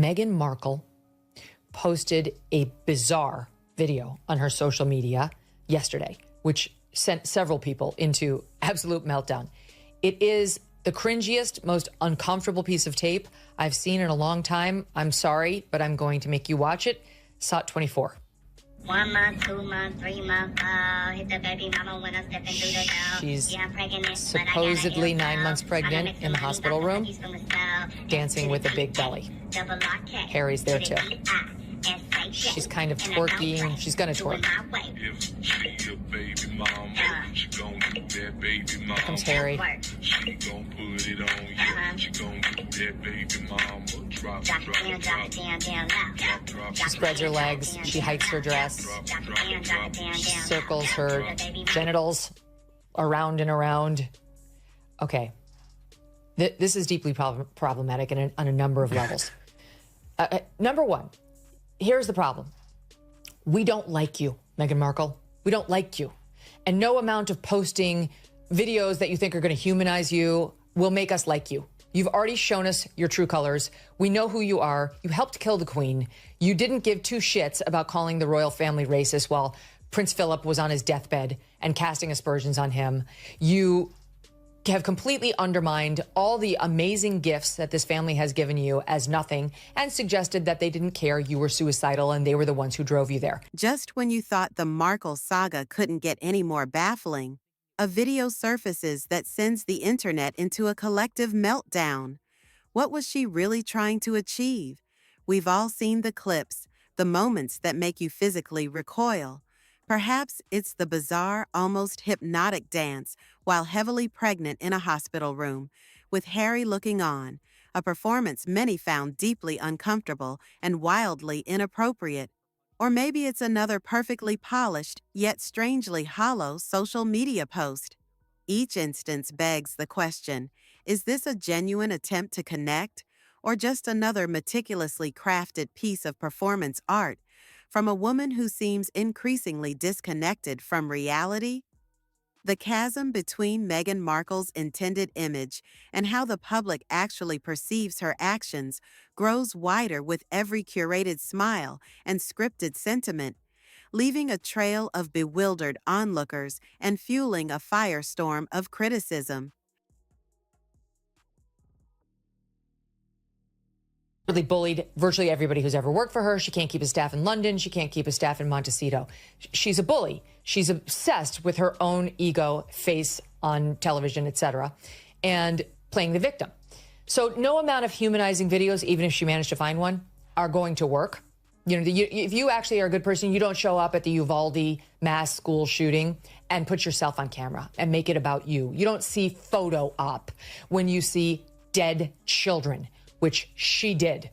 Meghan Markle posted a bizarre video on her social media yesterday, which sent several people into absolute meltdown. It is the cringiest, most uncomfortable piece of tape I've seen in a long time. I'm sorry, but I'm going to make you watch it. SOT 24. 1 month, 2 months, 3 months, hit the baby mama when I'm stepping through the door. She's yeah, I'm pregnant, supposedly 9 months pregnant in the hospital room, dancing with a big belly. Harry's there too. She's kind of twerking. She's gonna twerk. Here comes Harry. She spreads her legs. She hikes her dress. She circles her genitals around and around. Okay. This is deeply problematic on a number of levels. Number one, here's the problem. We don't like you, Meghan Markle. We don't like you. And no amount of posting videos that you think are going to humanize you will make us like you. You've already shown us your true colors. We know who you are. You helped kill the Queen. You didn't give two shits about calling the royal family racist while Prince Philip was on his deathbed and casting aspersions on him. You have completely undermined all the amazing gifts that this family has given you as nothing and suggested that they didn't care you were suicidal and they were the ones who drove you there. Just when you thought the Markle saga couldn't get any more baffling, a video surfaces that sends the internet into a collective meltdown. What was she really trying to achieve? We've all seen the clips, the moments that make you physically recoil. Perhaps it's the bizarre, almost hypnotic dance while heavily pregnant in a hospital room, with Harry looking on, a performance many found deeply uncomfortable and wildly inappropriate. Or maybe it's another perfectly polished, yet strangely hollow social media post. Each instance begs the question, is this a genuine attempt to connect, or just another meticulously crafted piece of performance art from a woman who seems increasingly disconnected from reality? The chasm between Meghan Markle's intended image and how the public actually perceives her actions grows wider with every curated smile and scripted sentiment, leaving a trail of bewildered onlookers and fueling a firestorm of criticism. Really bullied virtually everybody who's ever worked for her. She can't keep a staff in London. She can't keep a staff in Montecito. She's a bully. She's obsessed with her own ego, face on television, etc., and playing the victim. So no amount of humanizing videos, even if she managed to find one, are going to work. You know, if you actually are a good person, you don't show up at the Uvalde mass school shooting and put yourself on camera and make it about you. You don't see photo op when you see dead children, which she did.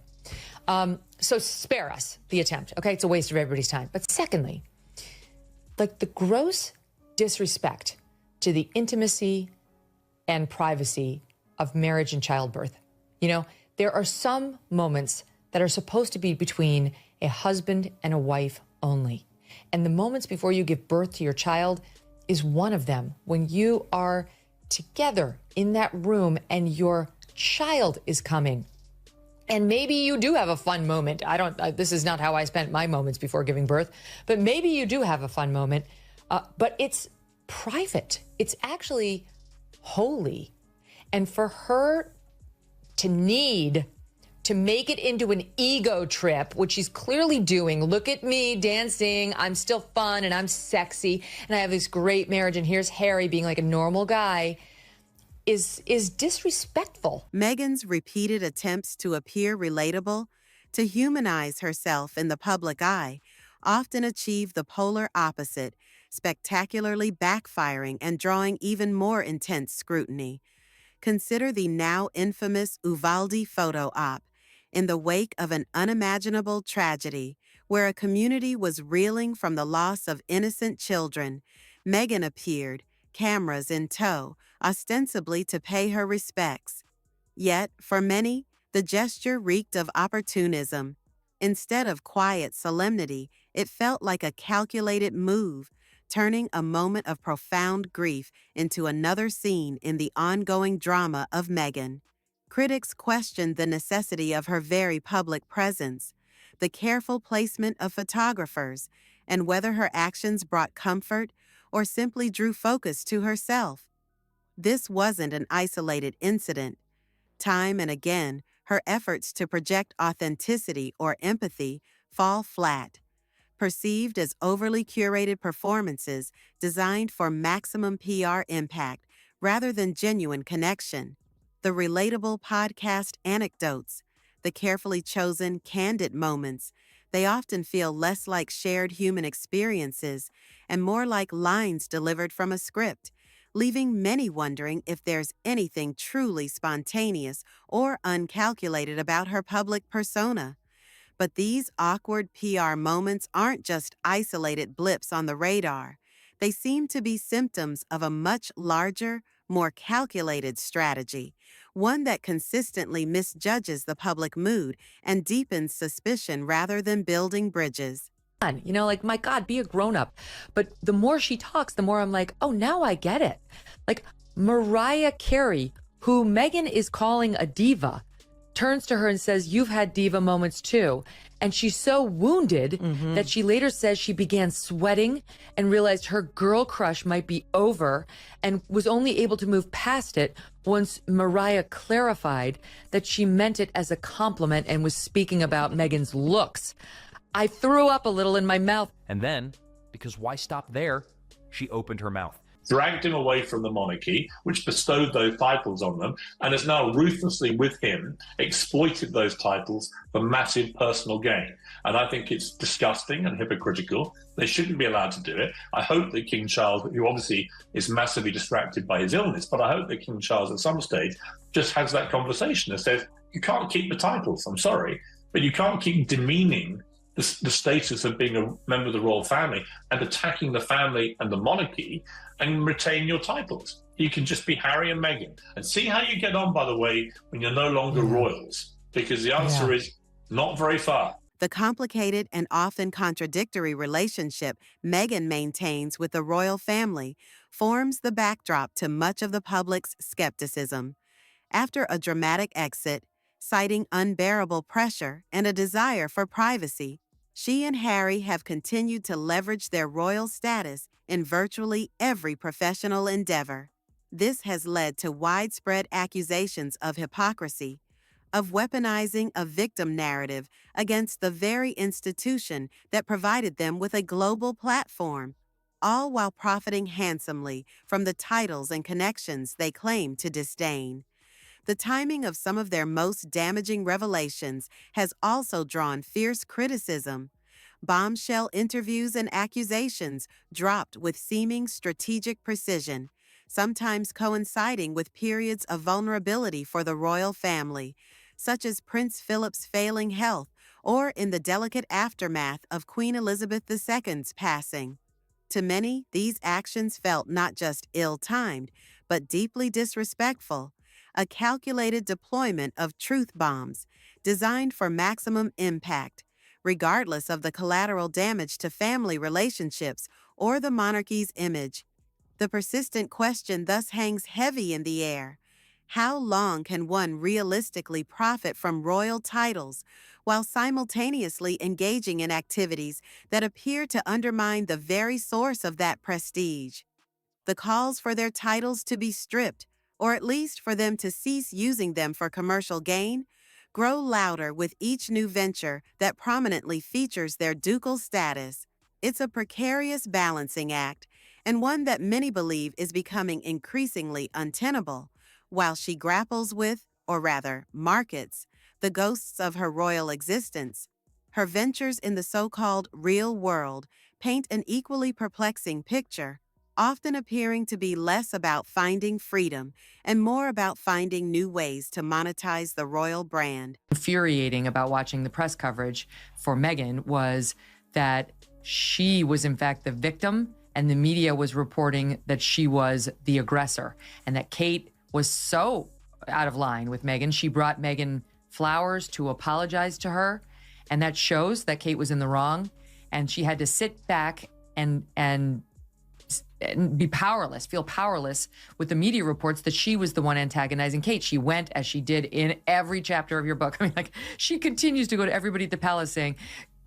So spare us the attempt, okay? It's a waste of everybody's time. But secondly, like the gross disrespect to the intimacy and privacy of marriage and childbirth. You know, there are some moments that are supposed to be between a husband and a wife only. And the moments before you give birth to your child is one of them, when you are together in that room and your child is coming. And maybe you do have a fun moment. This is not how I spent my moments before giving birth, but maybe you do have a fun moment. But it's private. It's actually holy. And for her to need to make it into an ego trip, which she's clearly doing. Look at me dancing. I'm still fun and I'm sexy. And I have this great marriage. And here's Harry being like a normal guy. Is disrespectful. Meghan's repeated attempts to appear relatable, to humanize herself in the public eye, often achieve the polar opposite, spectacularly backfiring and drawing even more intense scrutiny. Consider the now infamous Uvalde photo op, in the wake of an unimaginable tragedy where a community was reeling from the loss of innocent children. Meghan appeared, cameras in tow, ostensibly to pay her respects. Yet, for many, the gesture reeked of opportunism. Instead of quiet solemnity, it felt like a calculated move, turning a moment of profound grief into another scene in the ongoing drama of Megyn. Critics questioned the necessity of her very public presence, the careful placement of photographers, and whether her actions brought comfort or simply drew focus to herself. This wasn't an isolated incident. Time and again, her efforts to project authenticity or empathy fall flat, perceived as overly curated performances designed for maximum PR impact rather than genuine connection. The relatable podcast anecdotes, the carefully chosen candid moments, they often feel less like shared human experiences and more like lines delivered from a script, leaving many wondering if there's anything truly spontaneous or uncalculated about her public persona. But these awkward PR moments aren't just isolated blips on the radar. They seem to be symptoms of a much larger, more calculated strategy, one that consistently misjudges the public mood and deepens suspicion rather than building bridges. You know, like, my God, be a grown-up. But the more she talks, the more I'm like, oh, now I get it. Like, Mariah Carey, who Megyn is calling a diva, turns to her and says, you've had diva moments too. And she's so wounded that she later says she began sweating and realized her girl crush might be over and was only able to move past it once Mariah clarified that she meant it as a compliment and was speaking about Megyn's looks. I threw up a little in my mouth. And then, because why stop there, she opened her mouth. Dragged him away from the monarchy, which bestowed those titles on them, and has now ruthlessly, with him, exploited those titles for massive personal gain. And I think it's disgusting and hypocritical. They shouldn't be allowed to do it. I hope that King Charles, who obviously is massively distracted by his illness, but I hope that King Charles at some stage just has that conversation and says, you can't keep the titles, I'm sorry, but you can't keep demeaning the status of being a member of the royal family and attacking the family and the monarchy and retain your titles. You can just be Harry and Meghan. And see how you get on, by the way, when you're no longer royals, because the answer is not very far. The complicated and often contradictory relationship Meghan maintains with the royal family forms the backdrop to much of the public's skepticism. After a dramatic exit, citing unbearable pressure and a desire for privacy, she and Harry have continued to leverage their royal status in virtually every professional endeavor. This has led to widespread accusations of hypocrisy, of weaponizing a victim narrative against the very institution that provided them with a global platform, all while profiting handsomely from the titles and connections they claim to disdain. The timing of some of their most damaging revelations has also drawn fierce criticism. Bombshell interviews and accusations dropped with seeming strategic precision, sometimes coinciding with periods of vulnerability for the royal family, such as Prince Philip's failing health or in the delicate aftermath of Queen Elizabeth II's passing. To many, these actions felt not just ill-timed, but deeply disrespectful, a calculated deployment of truth bombs designed for maximum impact, regardless of the collateral damage to family relationships or the monarchy's image. The persistent question thus hangs heavy in the air. How long can one realistically profit from royal titles while simultaneously engaging in activities that appear to undermine the very source of that prestige? The calls for their titles to be stripped, or at least for them to cease using them for commercial gain, grow louder with each new venture that prominently features their ducal status. It's a precarious balancing act, and one that many believe is becoming increasingly untenable, while she grapples with, or rather markets, the ghosts of her royal existence. Her ventures in the so-called real world paint an equally perplexing picture, often appearing to be less about finding freedom and more about finding new ways to monetize the royal brand. Infuriating about watching the press coverage for Megyn was that she was in fact the victim and the media was reporting that she was the aggressor and that Kate was so out of line with Megyn. She brought Megyn flowers to apologize to her, and that shows that Kate was in the wrong, and she had to sit back and be powerless, feel powerless with the media reports that she was the one antagonizing Kate. She went, as she did in every chapter of your book. I mean, like, she continues to go to everybody at the palace saying,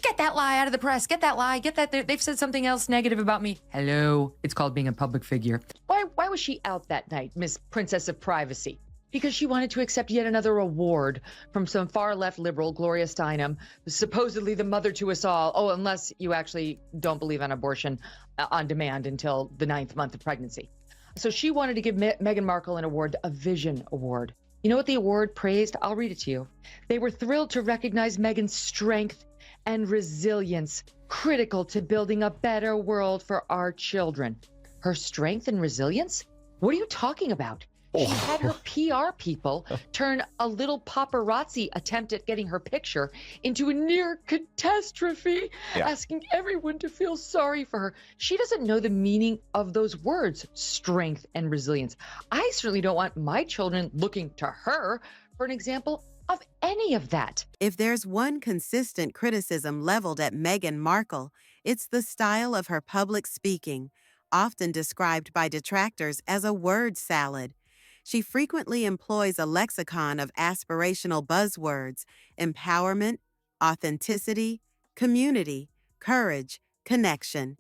get that lie out of the press, get that lie, get that, they've said something else negative about me. Hello, it's called being a public figure. Why was she out that night, Miss Princess of Privacy? Because she wanted to accept yet another award from some far-left liberal, Gloria Steinem, supposedly the mother to us all. Oh, unless you actually don't believe in abortion on demand until the 9th month of pregnancy. So she wanted to give Meghan Markle an award, a Vision Award. You know what the award praised? I'll read it to you. They were thrilled to recognize Meghan's strength and resilience, critical to building a better world for our children. Her strength and resilience? What are you talking about? She had her PR people turn a little paparazzi attempt at getting her picture into a near catastrophe, asking everyone to feel sorry for her. She doesn't know the meaning of those words, strength and resilience. I certainly don't want my children looking to her for an example of any of that. If there's one consistent criticism leveled at Meghan Markle, it's the style of her public speaking, often described by detractors as a word salad. She frequently employs a lexicon of aspirational buzzwords: empowerment, authenticity, community, courage, connection.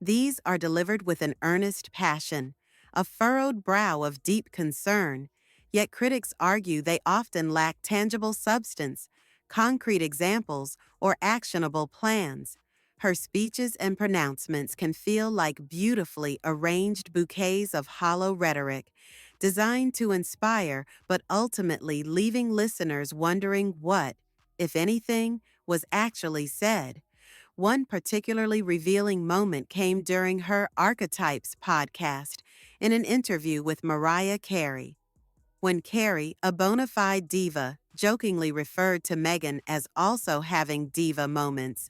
These are delivered with an earnest passion, a furrowed brow of deep concern, yet critics argue they often lack tangible substance, concrete examples, or actionable plans. Her speeches and pronouncements can feel like beautifully arranged bouquets of hollow rhetoric, designed to inspire, but ultimately leaving listeners wondering what, if anything, was actually said. One particularly revealing moment came during her Archetypes podcast in an interview with Mariah Carey. When Carey, a bona fide diva, jokingly referred to Megyn as also having diva moments,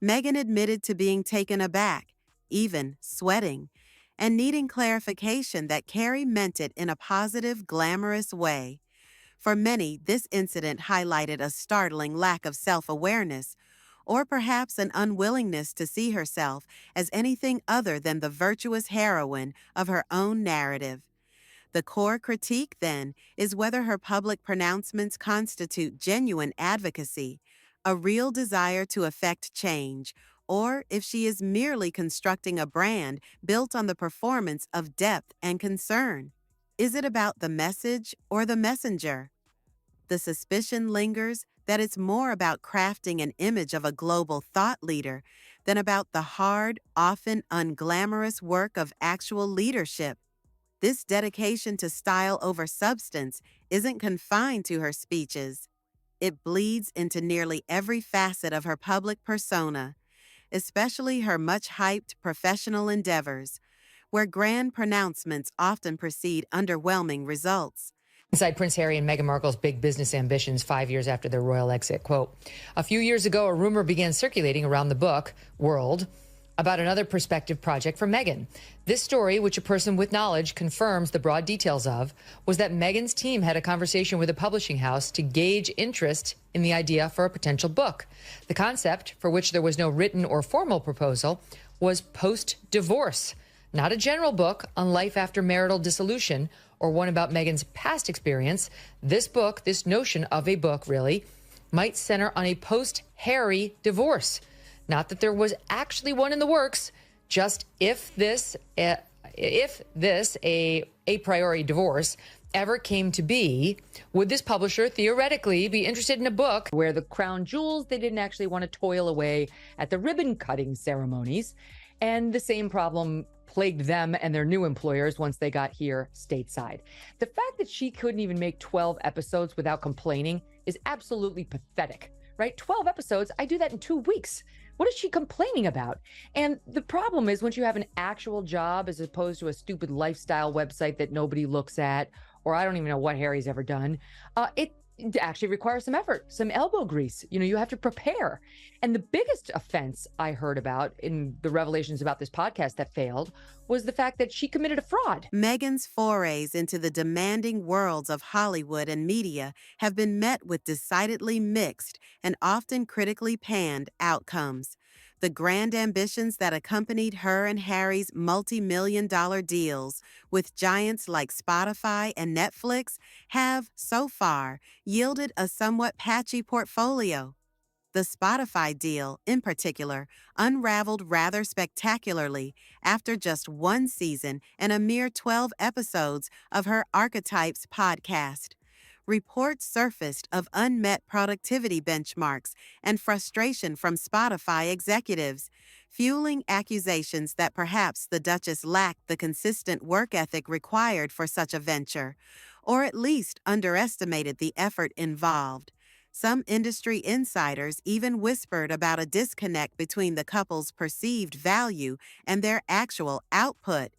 Megyn admitted to being taken aback, even sweating, and needing clarification that Carey meant it in a positive, glamorous way. For many, this incident highlighted a startling lack of self-awareness, or perhaps an unwillingness to see herself as anything other than the virtuous heroine of her own narrative. The core critique, then, is whether her public pronouncements constitute genuine advocacy, a real desire to effect change, or if she is merely constructing a brand built on the performance of depth and concern. Is it about the message or the messenger? The suspicion lingers that it's more about crafting an image of a global thought leader than about the hard, often unglamorous work of actual leadership. This dedication to style over substance isn't confined to her speeches. It bleeds into nearly every facet of her public persona, especially her much-hyped professional endeavors, where grand pronouncements often precede underwhelming results. Inside Prince Harry and Meghan Markle's big business ambitions 5 years after their royal exit, quote, a few years ago, a rumor began circulating around the book world about another prospective project for Megyn. This story, which a person with knowledge confirms the broad details of, was that Megyn's team had a conversation with a publishing house to gauge interest in the idea for a potential book. The concept, for which there was no written or formal proposal, was post-divorce, not a general book on life after marital dissolution or one about Megyn's past experience. This book, this notion of a book, really, might center on a post-Harry divorce. Not that there was actually one in the works, just if this a priori divorce ever came to be, would this publisher theoretically be interested in a book where the crown jewels, they didn't actually want to toil away at the ribbon cutting ceremonies, and the same problem plagued them and their new employers once they got here stateside. The fact that she couldn't even make 12 episodes without complaining is absolutely pathetic, right? 12 episodes, I do that in 2 weeks. What is she complaining about? And the problem is, once you have an actual job as opposed to a stupid lifestyle website that nobody looks at, or I don't even know what Harry's ever done, it actually requires some effort, some elbow grease. You know, you have to prepare. And the biggest offense I heard about in the revelations about this podcast that failed was the fact that she committed a fraud. Megyn's forays into the demanding worlds of Hollywood and media have been met with decidedly mixed and often critically panned outcomes. The grand ambitions that accompanied her and Harry's multi-million-dollar deals with giants like Spotify and Netflix have, so far, yielded a somewhat patchy portfolio. The Spotify deal, in particular, unraveled rather spectacularly after just one season and a mere 12 episodes of her Archetypes podcast. Reports surfaced of unmet productivity benchmarks and frustration from Spotify executives, fueling accusations that perhaps the Duchess lacked the consistent work ethic required for such a venture, or at least underestimated the effort involved. Some industry insiders even whispered about a disconnect between the couple's perceived value and their actual output.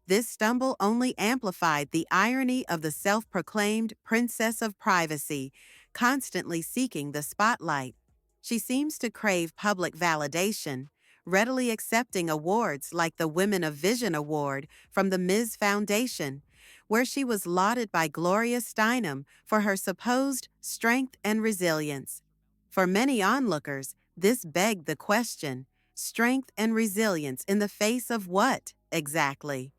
This stumble only amplified the irony of the self-proclaimed princess of privacy, constantly seeking the spotlight. She seems to crave public validation, readily accepting awards like the Women of Vision Award from the Ms. Foundation, where she was lauded by Gloria Steinem for her supposed strength and resilience. For many onlookers, this begged the question, strength and resilience in the face of what, exactly?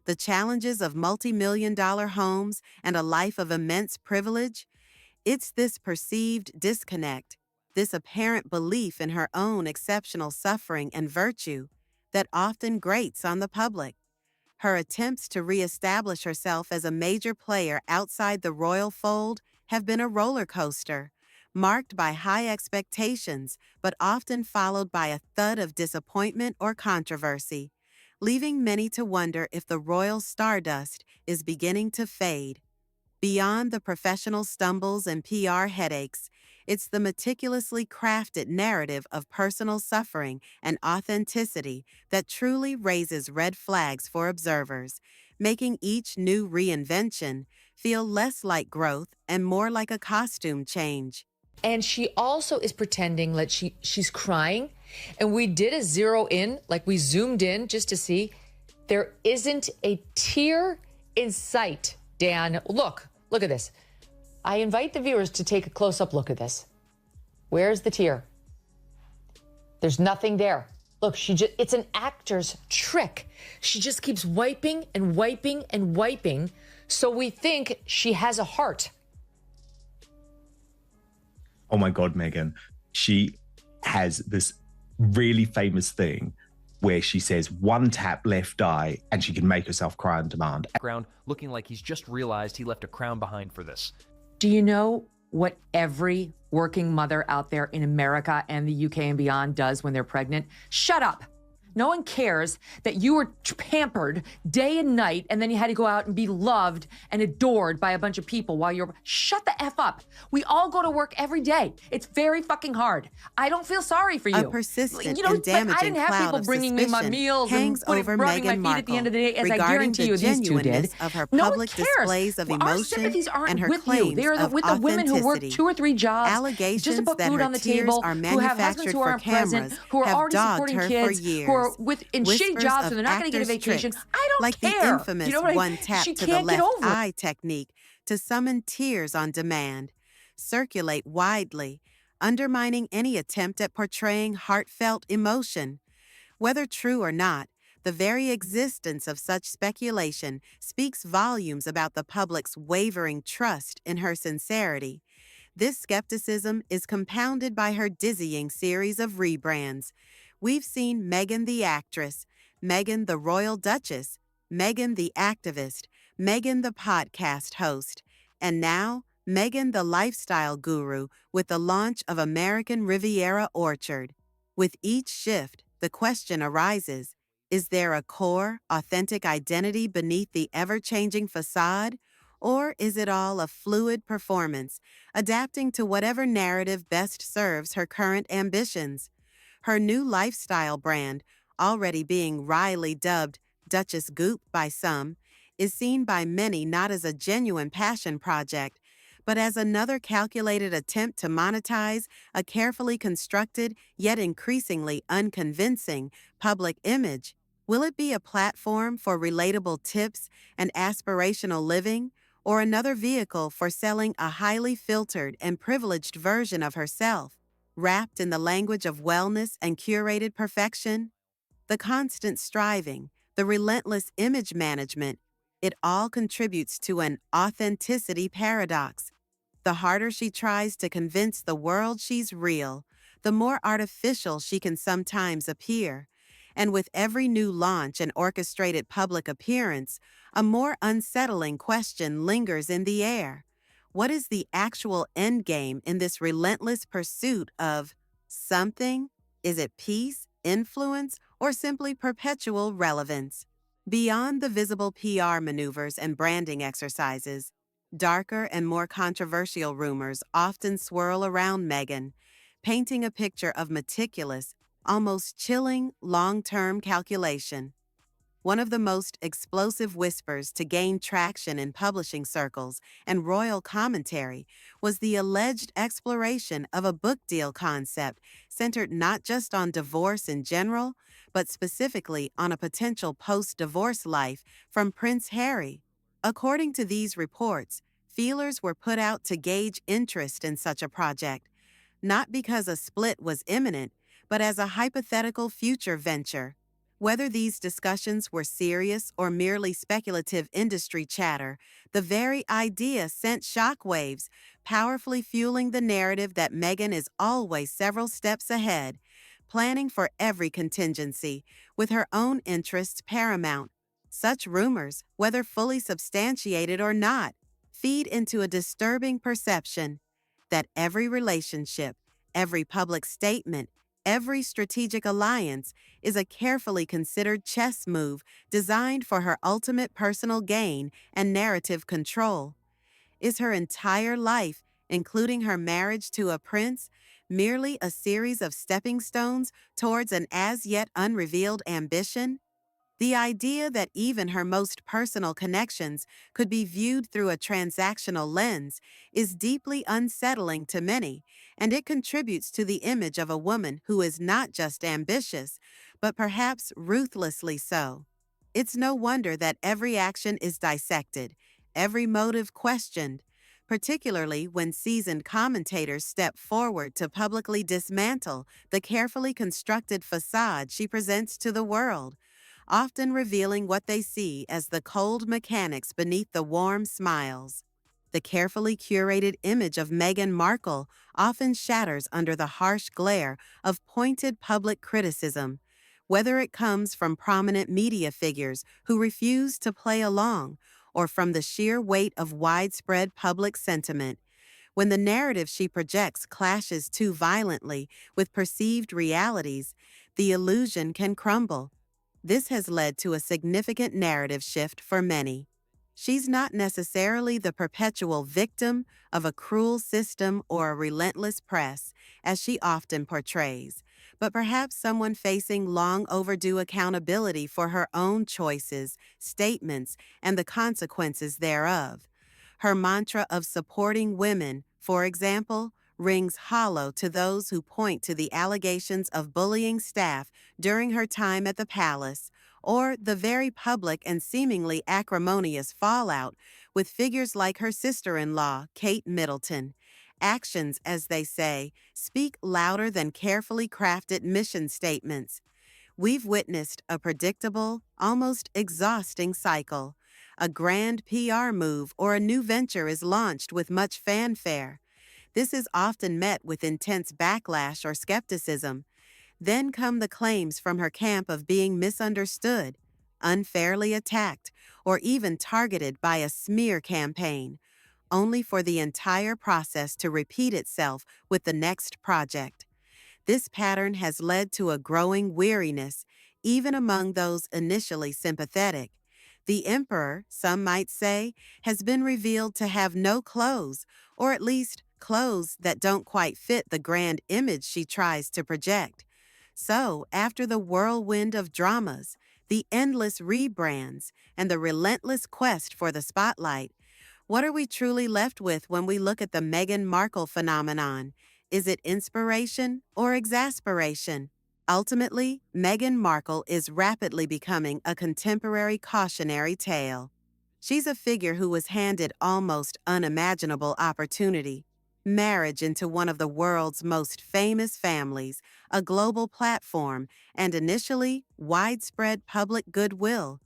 The challenges of multi-million-dollar homes and a life of immense privilege? It's this perceived disconnect, this apparent belief in her own exceptional suffering and virtue, that often grates on the public. Her attempts to reestablish herself as a major player outside the royal fold have been a roller coaster, marked by high expectations, but often followed by a thud of disappointment or controversy, leaving many to wonder if the royal stardust is beginning to fade. Beyond the professional stumbles and PR headaches, it's the meticulously crafted narrative of personal suffering and authenticity that truly raises red flags for observers, making each new reinvention feel less like growth and more like a costume change. And she also is pretending like she's crying. And we did a zero in, like we zoomed in just to see. There isn't a tear in sight, Dan. Look at this. I invite the viewers to take a close-up look at this. Where's the tear? There's nothing there. Look, it's an actor's trick. She just keeps wiping and wiping and wiping, so we think she has a heart. Oh my God, Megyn. She has this really famous thing where she says one tap left eye and she can make herself cry on demand. Background looking like he's just realized he left a crown behind for this. Do you know what every working mother out there in America and the UK and beyond does when they're pregnant? Shut up. No one cares that you were pampered day and night and then you had to go out and be loved and adored by a bunch of people while you're... Shut the F up. We all go to work every day. It's very fucking hard. I don't feel sorry for you. A persistent and damaging I didn't have cloud people of bringing me my meals hangs and over rubbing Meghan my feet at the end of the day, as I regarding guarantee you the these two did. genuineness of her No one public cares. displays of Our emotion sympathies aren't and her with you. claims They are of with the women who work authenticity. 2 or 3 jobs Allegations just to put that food her on the tears table, are who have husbands manufactured who for aren't present, cameras who are have already dogged supporting her kids, for years. who are in shitty Whispers jobs, so of they're not going to get a actors' vacation. tricks, I don't like care. the infamous You know what I mean? one tap She to the can't get left over it. eye technique to summon tears on demand, circulate widely, undermining any attempt at portraying heartfelt emotion. Whether true or not, the very existence of such speculation speaks volumes about the public's wavering trust in her sincerity. This skepticism is compounded by her dizzying series of rebrands. We've seen Megyn the actress, Megyn the royal duchess, Megyn the activist, Megyn the podcast host, and now Megyn the lifestyle guru with the launch of American Riviera Orchard. With each shift, the question arises, is there a core, authentic identity beneath the ever-changing facade? Or is it all a fluid performance, adapting to whatever narrative best serves her current ambitions? Her new lifestyle brand, already being wryly dubbed Duchess Goop by some, is seen by many not as a genuine passion project, but as another calculated attempt to monetize a carefully constructed yet increasingly unconvincing public image. Will it be a platform for relatable tips and aspirational living, or another vehicle for selling a highly filtered and privileged version of herself? Wrapped in the language of wellness and curated perfection, the constant striving, the relentless image management, it all contributes to an authenticity paradox. The harder she tries to convince the world she's real, the more artificial she can sometimes appear. And with every new launch and orchestrated public appearance, a more unsettling question lingers in the air. What is the actual endgame in this relentless pursuit of something? Is it peace, influence, or simply perpetual relevance? Beyond the visible PR maneuvers and branding exercises, darker and more controversial rumors often swirl around Meghan, painting a picture of meticulous, almost chilling long-term calculation. One of the most explosive whispers to gain traction in publishing circles and royal commentary was the alleged exploration of a book deal concept centered not just on divorce in general, but specifically on a potential post-divorce life from Prince Harry. According to these reports, feelers were put out to gauge interest in such a project, not because a split was imminent, but as a hypothetical future venture. Whether these discussions were serious or merely speculative industry chatter, the very idea sent shockwaves, powerfully fueling the narrative that Meghan is always several steps ahead, planning for every contingency, with her own interests paramount. Such rumors, whether fully substantiated or not, feed into a disturbing perception that every relationship, every public statement, every strategic alliance is a carefully considered chess move designed for her ultimate personal gain and narrative control. Is her entire life, including her marriage to a prince, merely a series of stepping stones towards an as-yet unrevealed ambition? The idea that even her most personal connections could be viewed through a transactional lens is deeply unsettling to many, and it contributes to the image of a woman who is not just ambitious, but perhaps ruthlessly so. It's no wonder that every action is dissected, every motive questioned, particularly when seasoned commentators step forward to publicly dismantle the carefully constructed facade she presents to the world, often revealing what they see as the cold mechanics beneath the warm smiles. The carefully curated image of Meghan Markle often shatters under the harsh glare of pointed public criticism, whether it comes from prominent media figures who refuse to play along or from the sheer weight of widespread public sentiment. When the narrative she projects clashes too violently with perceived realities, the illusion can crumble. This has led to a significant narrative shift for many. She's not necessarily the perpetual victim of a cruel system or a relentless press, as she often portrays, but perhaps someone facing long overdue accountability for her own choices, statements, and the consequences thereof. Her mantra of supporting women, for example, rings hollow to those who point to the allegations of bullying staff during her time at the palace, or the very public and seemingly acrimonious fallout with figures like her sister-in-law, Kate Middleton. Actions, as they say, speak louder than carefully crafted mission statements. We've witnessed a predictable, almost exhausting cycle. A grand PR move or a new venture is launched with much fanfare. This is often met with intense backlash or skepticism. Then come the claims from her camp of being misunderstood, unfairly attacked, or even targeted by a smear campaign, only for the entire process to repeat itself with the next project. This pattern has led to a growing weariness, even among those initially sympathetic. The emperor, some might say, has been revealed to have no clothes, or at least clothes that don't quite fit the grand image she tries to project. So, after the whirlwind of dramas, the endless rebrands, and the relentless quest for the spotlight, what are we truly left with when we look at the Meghan Markle phenomenon? Is it inspiration or exasperation? Ultimately, Meghan Markle is rapidly becoming a contemporary cautionary tale. She's a figure who was handed almost unimaginable opportunity. marriage into one of the world's most famous families, a global platform, and initially widespread public goodwill.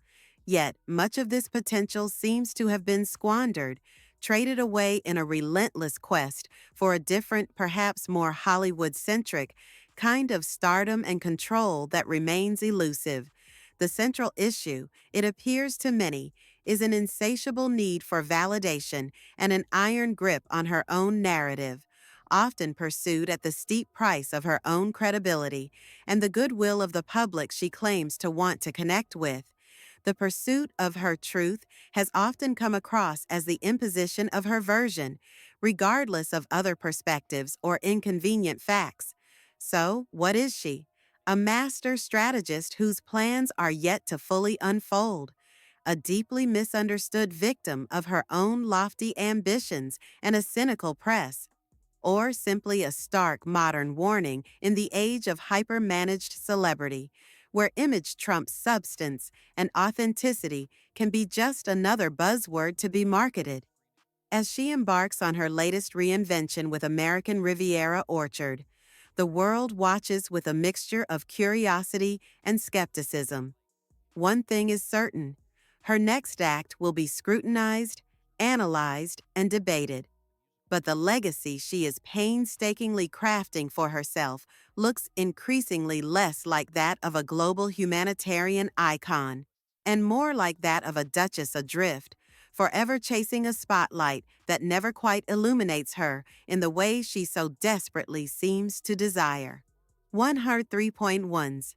Yet, much of this potential seems to have been squandered, traded away in a relentless quest for a different, perhaps more Hollywood-centric, kind of stardom and control that remains elusive. The central issue, it appears to many, is an insatiable need for validation and an iron grip on her own narrative, often pursued at the steep price of her own credibility and the goodwill of the public she claims to want to connect with. The pursuit of her truth has often come across as the imposition of her version, regardless of other perspectives or inconvenient facts. So, what is she? A master strategist whose plans are yet to fully unfold, a deeply misunderstood victim of her own lofty ambitions and a cynical press, or simply a stark modern warning in the age of hyper-managed celebrity, where image trumps substance and authenticity can be just another buzzword to be marketed. As she embarks on her latest reinvention with American Riviera Orchard, the world watches with a mixture of curiosity and skepticism. One thing is certain: her next act will be scrutinized, analyzed, and debated. But the legacy she is painstakingly crafting for herself looks increasingly less like that of a global humanitarian icon, and more like that of a Duchess adrift, forever chasing a spotlight that never quite illuminates her in the way she so desperately seems to desire. 103.1s